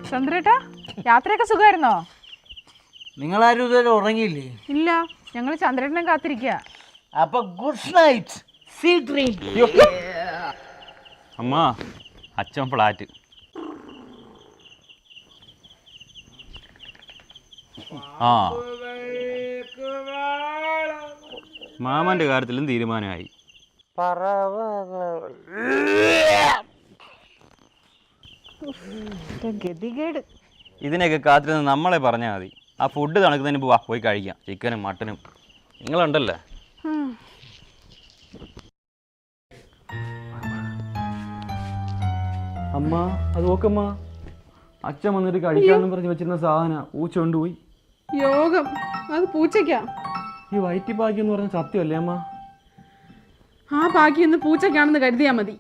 ചന്ദ്രേട്ടാ, യാത്രയൊക്കെ സുഖമായിരുന്നോ? നിങ്ങളാരും ഇതുവരെ ഉറങ്ങിയില്ലേ? ഇല്ല, ഞങ്ങൾ ചന്ദ്രേട്ടനെ കാത്തിരിക്കുക. അപ്പൊ ഗുഡ് നൈറ്റ്, സ്വീറ്റ് ഡ്രീം. അമ്മ, അച്ഛൻ ഫ്ലാറ്റ്. ആ, മാമന്റെ കാര്യത്തിലും തീരുമാനമായി. ഗതികേട്. ഇതിനെയൊക്കെ കാത്തിരുന്ന് നമ്മളെ പറഞ്ഞാൽ മതി. ആ ഫുഡ് തണുക്കുന്നതിന് മുമ്പ് വാ, പോയി കഴിക്കാം. ചിക്കനും മട്ടനും നിങ്ങളുണ്ടല്ലേ. അമ്മ, അത് നോക്കമ്മ, അച്ഛൻ വന്നിട്ട് കഴിക്കാമെന്ന് പറഞ്ഞ് വെച്ചിരുന്ന സാധന പൂച്ച കൊണ്ടുപോയി. യോഗം, അത് പൂച്ചയ്ക്കാ. ഈ വയറ്റി ഭാഗ്യം എന്ന് പറഞ്ഞ സത്യമല്ലേ അമ്മ? ആ ഭാഗ്യം ഇന്ന് പൂച്ചയ്ക്കാണെന്ന് കരുതിയാ മതി.